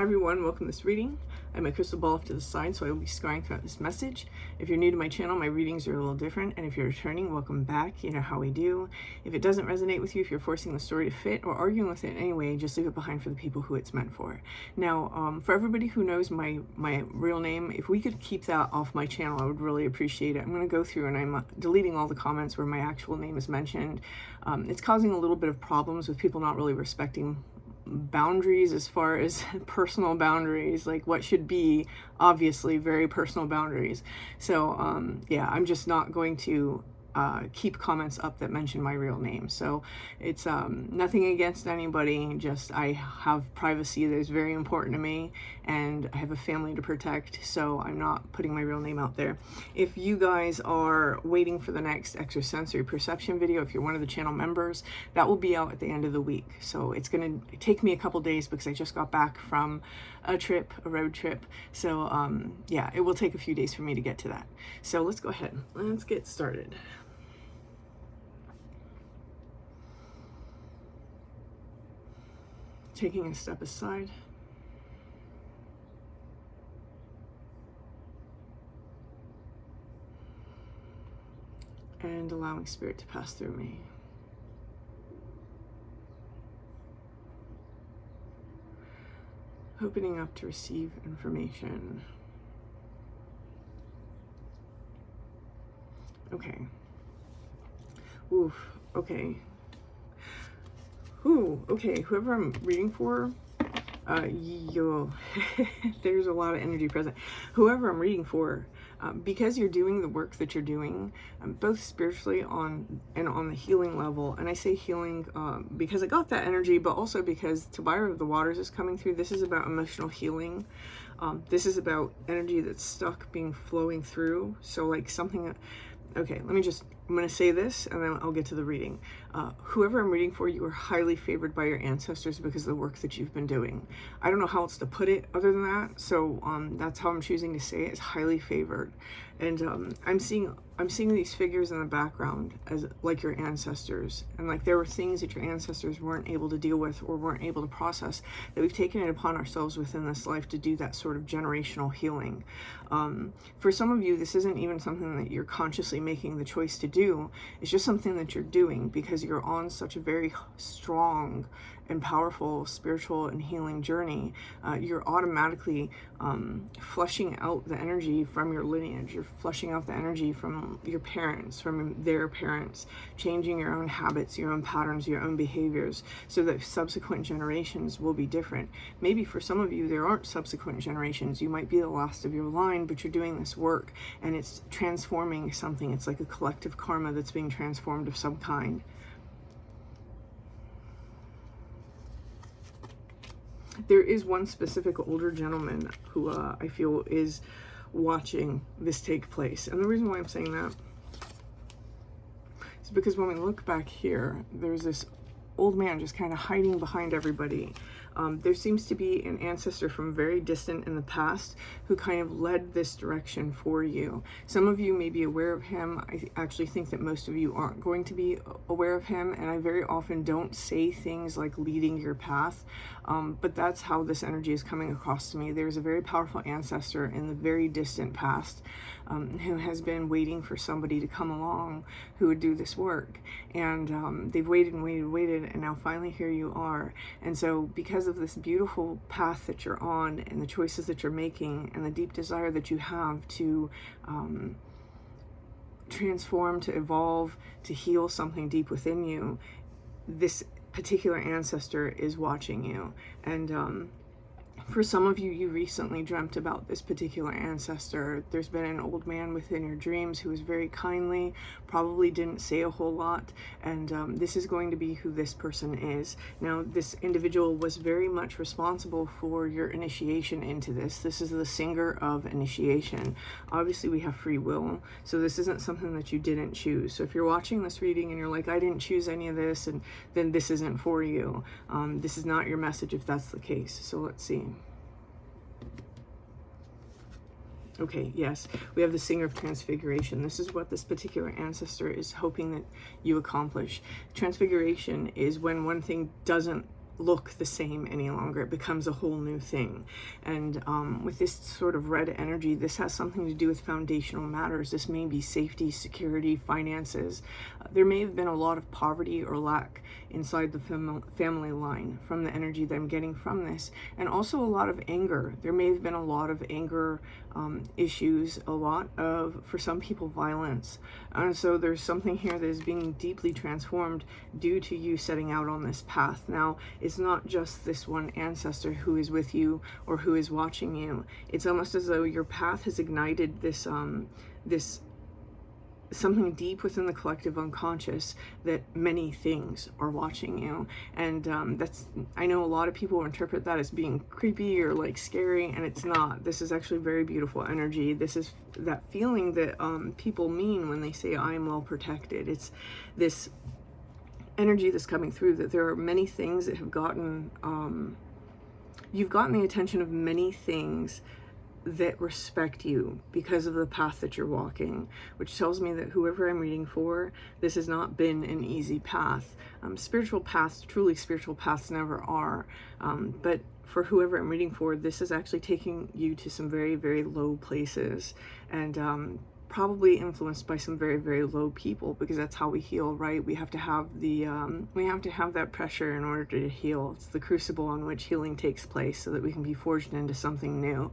Hi everyone, welcome to this reading. I have my crystal ball off to the side, so I will be scrying throughout this message. If you're new to my channel, my readings are a little different, and if you're returning, welcome back. You know how we do. If it doesn't resonate with you, if you're forcing the story to fit or arguing with it in any way, just leave it behind for the people who it's meant for. Now, for everybody who knows my real name, if we could keep that off my channel, I would really appreciate it. I'm going to go through and I'm deleting all the comments where my actual name is mentioned. It's causing a little bit of problems with people not really respecting boundaries as far as personal boundaries, like what should be obviously very personal boundaries. So yeah, I'm just not going to keep comments up that mention my real name. So it's nothing against anybody, just I have privacy that is very important to me, and I have a family to protect, so I'm not putting my real name out there. If you guys are waiting for the next extrasensory perception video, if you're one of the channel members, that will be out at the end of the week. So it's going to take me a couple days because I just got back from a road trip. So yeah, it will take a few days for me to get to that. So let's go ahead, let's get started. Taking a step aside. And allowing spirit to pass through me. Opening up to receive information. Okay. Oof, okay. Ooh, okay, whoever I'm reading for, there's a lot of energy present. Whoever I'm reading for, because you're doing the work that you're doing, both spiritually and on the healing level, and I say healing because I got that energy, but also because Tobiah of the Waters is coming through. This is about emotional healing. This is about energy that's stuck flowing through. So like something, okay, I'm going to say this and then I'll get to the reading. Whoever I'm reading for, you are highly favored by your ancestors because of the work that you've been doing. I don't know how else to put it other than that. So that's how I'm choosing to say it, is highly favored. And I'm seeing these figures in the background as like your ancestors. And like there were things that your ancestors weren't able to deal with or weren't able to process that we've taken it upon ourselves within this life to do that sort of generational healing. For some of you, this isn't even something that you're consciously making the choice to do. It's just something that you're doing because you're on such a very strong and powerful spiritual and healing journey. You're automatically flushing out the energy from your lineage. You're flushing out the energy from your parents, from their parents, changing your own habits, your own patterns, your own behaviors, so that subsequent generations will be different. Maybe for some of you, there aren't subsequent generations. You might be the last of your line, but you're doing this work and it's transforming something. It's like a collective karma that's being transformed of some kind. There is one specific older gentleman who I feel is watching this take place. And the reason why I'm saying that is because when we look back here, there's this old man just kind of hiding behind everybody. There seems to be an ancestor from very distant in the past who kind of led this direction for you. Some of you may be aware of him. I actually think that most of you aren't going to be aware of him, and I very often don't say things like leading your path, but that's how this energy is coming across to me. There's a very powerful ancestor in the very distant past who has been waiting for somebody to come along who would do this work, and they've waited and waited and waited, and now finally here you are. And so because of this beautiful path that you're on and the choices that you're making and the deep desire that you have to transform, to evolve, to heal something deep within you, this particular ancestor is watching you. And for some of you, you recently dreamt about this particular ancestor. There's been an old man within your dreams who was very kindly, probably didn't say a whole lot, and this is going to be who this person is. Now, this individual was very much responsible for your initiation into this. This is the singer of initiation. Obviously, we have free will, so this isn't something that you didn't choose. So if you're watching this reading and you're like, I didn't choose any of this, and then this isn't for you. This is not your message if that's the case. So let's see. Okay, yes, we have the singer of Transfiguration. This is what this particular ancestor is hoping that you accomplish. Transfiguration is when one thing doesn't look the same any longer. It becomes a whole new thing. And with this sort of red energy, this has something to do with foundational matters. This may be safety, security, finances. There may have been a lot of poverty or lack inside the family line from the energy that I'm getting from this, and also a lot of anger. There may have been a lot of anger issues, a lot of, for some people, violence. And so there's something here that is being deeply transformed due to you setting out on this path. Now, it's not just this one ancestor who is with you or who is watching you. It's almost as though your path has ignited this something deep within the collective unconscious, that many things are watching you. And that's, I know a lot of people interpret that as being creepy or like scary, and it's not. This is actually very beautiful energy. This is that feeling that people mean when they say I am well protected. It's this energy that's coming through, that there are many things that have gotten you've gotten the attention of many things that respect you because of the path that you're walking, which tells me that whoever I'm reading for, this has not been an easy path. Spiritual paths, truly spiritual paths, never are. But for whoever I'm reading for, this is actually taking you to some very, very low places, and probably influenced by some very, very low people, because that's how we heal, right? We have to have that pressure in order to heal. It's the crucible on which healing takes place, so that we can be forged into something new.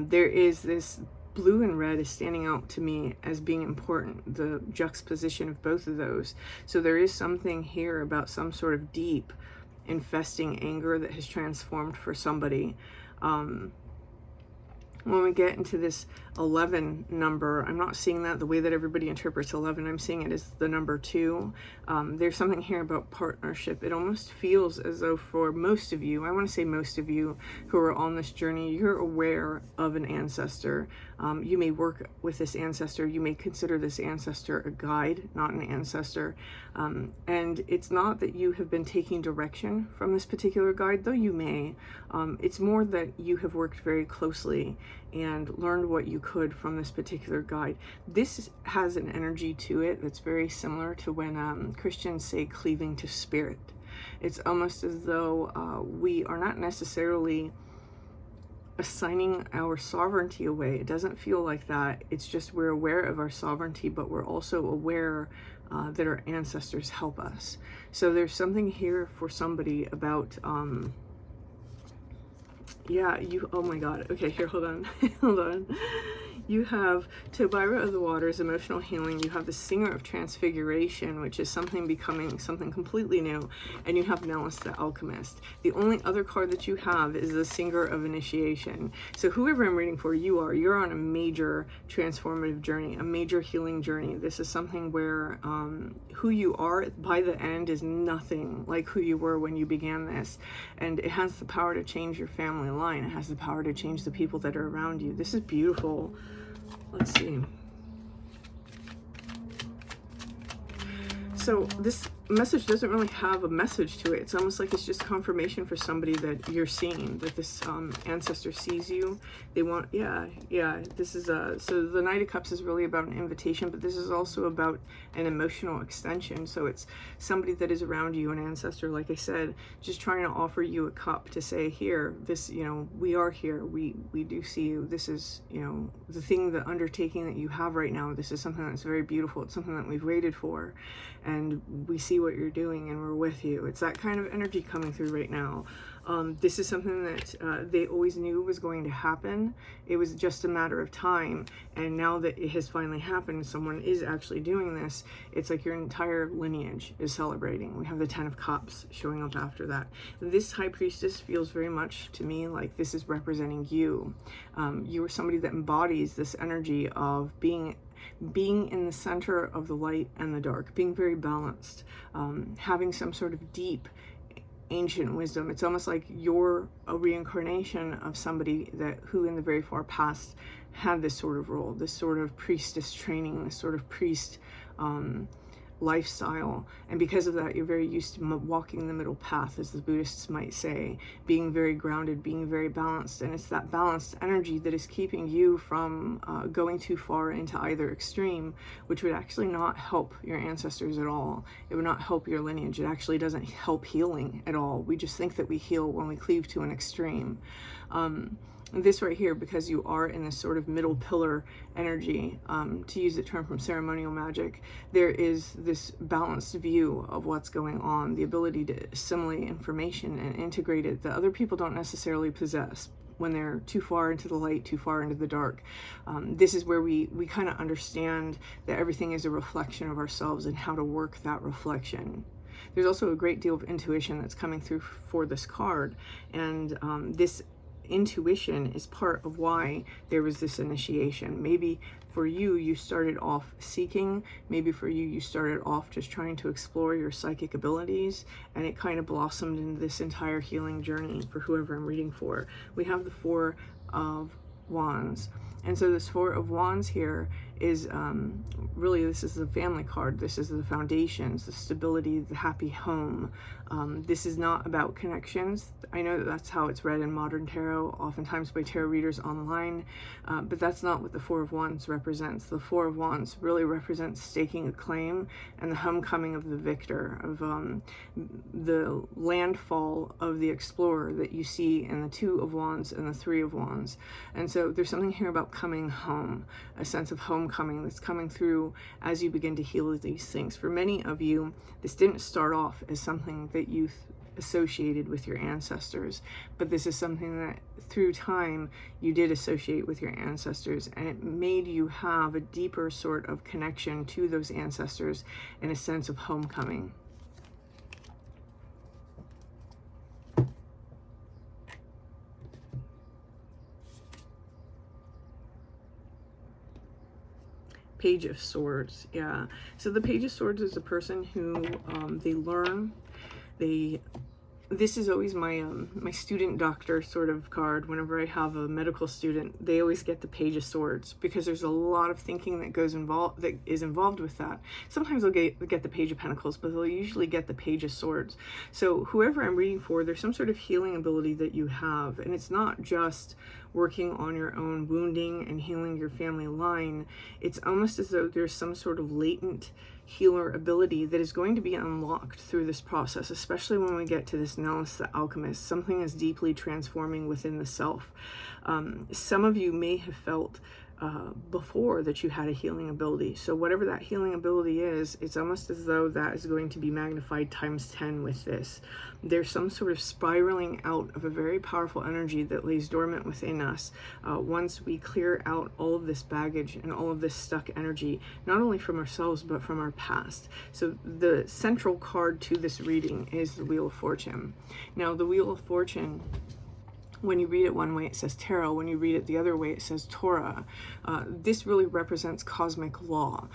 There is this blue and red is standing out to me as being important, the juxtaposition of both of those. So there is something here about some sort of deep, infesting anger that has transformed for somebody. When we get into this 11 number, I'm not seeing that the way that everybody interprets 11. I'm seeing it as the number 2. There's something here about partnership. It almost feels as though for most of you, I want to say most of you who are on this journey, you're aware of an ancestor. You may work with this ancestor. You may consider this ancestor a guide, not an ancestor. And it's not that you have been taking direction from this particular guide, though you may. It's more that you have worked very closely and learned what you could from this particular guide. This has an energy to it that's very similar to when Christians say cleaving to spirit. It's almost as though we are not necessarily assigning our sovereignty away. It doesn't feel like that. It's just we're aware of our sovereignty, but we're also aware that our ancestors help us. So there's something here for somebody about oh my god, okay, here, hold on. Hold on. You have Tobira of the Waters, emotional healing. You have the Singer of Transfiguration, which is something becoming something completely new. And you have Nellis, the Alchemist. The only other card that you have is the Singer of Initiation. So whoever I'm reading for, you're on a major transformative journey, a major healing journey. This is something where who you are by the end is nothing like who you were when you began this. And it has the power to change your family line. It has the power to change the people that are around you. This is beautiful. Let's see. So this message doesn't really have a message to it. It's almost like it's just confirmation for somebody that you're seeing, that this ancestor sees you. They want, this is so the Knight of Cups is really about an invitation, but this is also about an emotional extension. So it's somebody that is around you, an ancestor, like I said, just trying to offer you a cup to say, here, this, we are here. We do see you. This is, the undertaking that you have right now. This is something that's very beautiful. It's something that we've waited for, and we see what you're doing, and we're with you. It's that kind of energy coming through right now. This is something that they always knew was going to happen. It was just a matter of time, and now that it has finally happened, someone is actually doing this. It's like your entire lineage is celebrating. We have the 10 of Cups showing up after that. This High Priestess feels very much to me like this is representing you. You are somebody that embodies this energy of being in the center of the light and the dark, being very balanced, having some sort of deep ancient wisdom. It's almost like you're a reincarnation of somebody who in the very far past had this sort of role, this sort of priestess training, this sort of priest lifestyle, and because of that you're very used to walking the middle path, as the Buddhists might say, being very grounded, being very balanced. And it's that balanced energy that is keeping you from going too far into either extreme, which would actually not help your ancestors at all. It would not help your lineage. It actually doesn't help healing at all. We just think that we heal when we cleave to an extreme. This right here, because you are in this sort of middle pillar energy, to use the term from ceremonial magic, there is this balanced view of what's going on, the ability to assimilate information and integrate it that other people don't necessarily possess when they're too far into the light, too far into the dark. This is where we kind of understand that everything is a reflection of ourselves and how to work that reflection. There's also a great deal of intuition that's coming through for this card, and this intuition is part of why there was this initiation. Maybe for you, you started off seeking. Maybe for you, you started off just trying to explore your psychic abilities, and it kind of blossomed into this entire healing journey for whoever I'm reading for. We have the Four of Wands. And so this Four of Wands here is really, this is the family card. This is the foundations, the stability, the happy home. This is not about connections. I know that that's how it's read in modern tarot, oftentimes by tarot readers online, but that's not what the Four of Wands represents. The Four of Wands really represents staking a claim and the homecoming of the victor, of the landfall of the explorer that you see in the Two of Wands and the Three of Wands. And so there's something here about coming home, a sense of homecoming that's coming through as you begin to heal these things. For many of you, this didn't start off as something that you associated with your ancestors, but this is something that through time you did associate with your ancestors, and it made you have a deeper sort of connection to those ancestors and a sense of homecoming. Page of Swords, yeah. So the Page of Swords is a person who they learn, this is always my my student doctor sort of card. Whenever I have a medical student, they always get the Page of Swords, because there's a lot of thinking that is involved with that. Sometimes they'll get the Page of Pentacles, but they'll usually get the Page of Swords. So whoever I'm reading for, there's some sort of healing ability that you have, and it's not just working on your own wounding and healing your family line. It's almost as though there's some sort of latent healer ability that is going to be unlocked through this process, especially when we get to this Nellis the Alchemist. Something is deeply transforming within the self. Some of you may have felt before that you had a healing ability. So whatever that healing ability is, it's almost as though that is going to be magnified times 10 with this. There's some sort of spiraling out of a very powerful energy that lays dormant within us once we clear out all of this baggage and all of this stuck energy, not only from ourselves, but from our past. So the central card to this reading is the Wheel of Fortune. Now, the Wheel of Fortune, when you read it one way, it says tarot. When you read it the other way, it says Torah. This really represents cosmic law.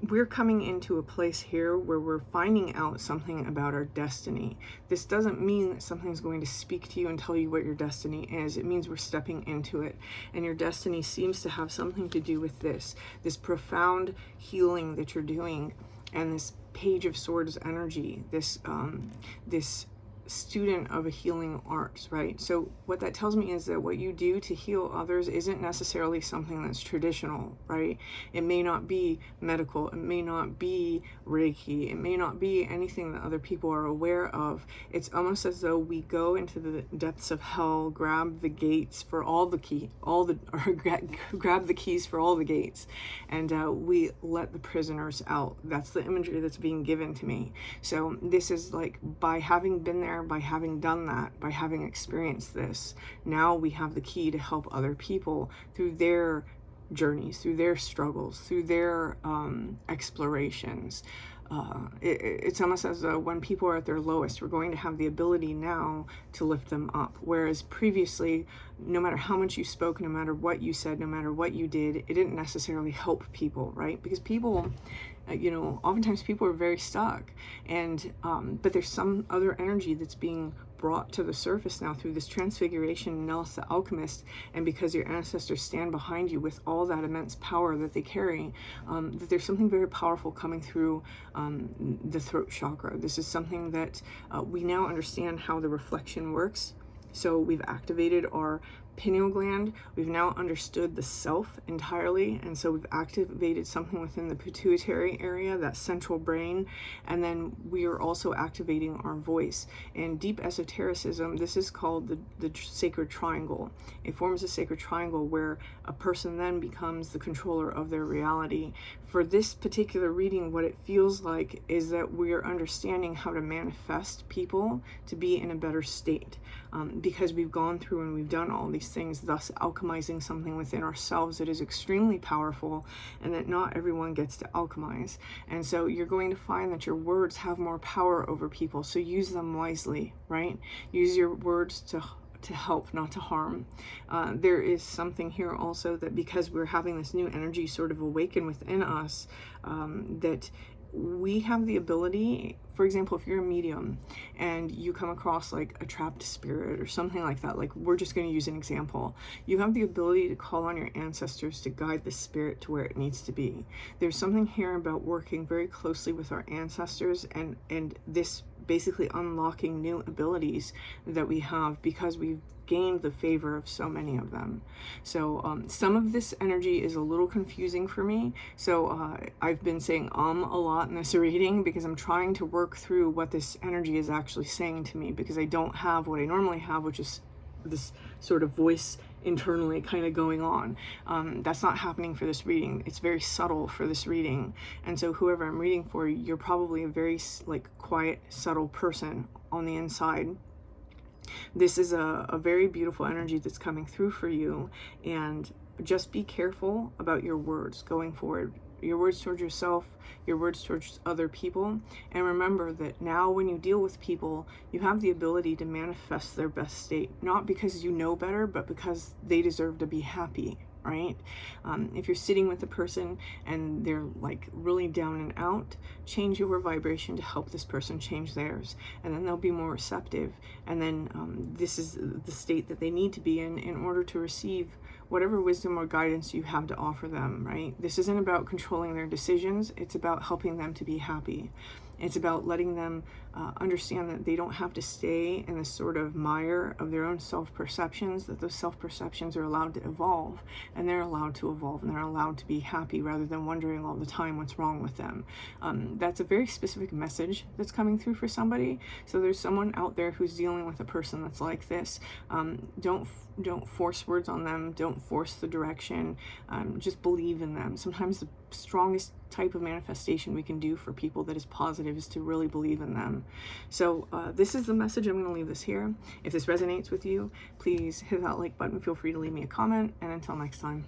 We're coming into a place here where we're finding out something about our destiny. This doesn't mean that something's going to speak to you and tell you what your destiny is. It means we're stepping into it. And your destiny seems to have something to do with this profound healing that you're doing, and this Page of Swords energy, this student of a healing art, right? So what that tells me is that what you do to heal others isn't necessarily something that's traditional, right? It may not be medical, it may not be Reiki, it may not be anything that other people are aware of. It's almost as though we go into the depths of hell, grab the gates for grab the keys for all the gates, and we let the prisoners out. That's the imagery that's being given to me. So this is like, by having been there, by having done that, by having experienced this, now we have the key to help other people through their journeys, through their struggles, through their explorations. It's almost as though when people are at their lowest, we're going to have the ability now to lift them up. Whereas previously, no matter how much you spoke, no matter what you said, no matter what you did, it didn't necessarily help people, right? Because people, oftentimes people are very stuck, and but there's some other energy that's being brought to the surface now through this transfiguration in Nellis the Alchemist, and because your ancestors stand behind you with all that immense power that they carry, that there's something very powerful coming through the throat chakra. This is something that we now understand how the reflection works. So we've activated our pineal gland. We've now understood the self entirely, and so we've activated something within the pituitary area, that central brain, and then we are also activating our voice. In deep esotericism, this is called the sacred triangle. It forms a sacred triangle where a person then becomes the controller of their reality. For this particular reading, what it feels like is that we are understanding how to manifest people to be in a better state, because we've gone through and we've done all these things, thus alchemizing something within ourselves that is extremely powerful, and that not everyone gets to alchemize. And so you're going to find that your words have more power over people, so use them wisely, right? Use your words to help, not to harm. There is something here also that because we're having this new energy sort of awaken within us, that we have the ability, for example, if you're a medium and you come across like a trapped spirit or something like that, like we're just going to use an example, you have the ability to call on your ancestors to guide the spirit to where it needs to be. There's something here about working very closely with our ancestors and this basically unlocking new abilities that we have because we've gained the favor of so many of them. So some of this energy is a little confusing for me, so I've been saying a lot in this reading because I'm trying to work through what this energy is actually saying to me, because I don't have what I normally have, which is this sort of voice internally kind of going on. That's not happening for this reading. It's very subtle for this reading, and so whoever I'm reading for, you're probably a very like quiet, subtle person on the inside. This is a very beautiful energy that's coming through for you, and just be careful about your words going forward. Your words towards yourself, your words towards other people, and remember that now when you deal with people, you have the ability to manifest their best state, not because you know better, but because they deserve to be happy, right? If you're sitting with a person and they're like really down and out, change your vibration to help this person change theirs, and then they'll be more receptive, and then this is the state that they need to be in order to receive whatever wisdom or guidance you have to offer them, right? This isn't about controlling their decisions, it's about helping them to be happy. It's about letting them understand that they don't have to stay in this sort of mire of their own self-perceptions, that those self-perceptions are allowed to evolve, and they're allowed to evolve, and they're allowed to be happy rather than wondering all the time what's wrong with them. That's a very specific message that's coming through for somebody. So there's someone out there who's dealing with a person that's like this. Don't force words on them. Don't force the direction. Just believe in them. Sometimes the strongest type of manifestation we can do for people that is positive is to really believe in them. So this is the message. I'm going to leave this here. If this resonates with you, please hit that like button. Feel free to leave me a comment, and until next time.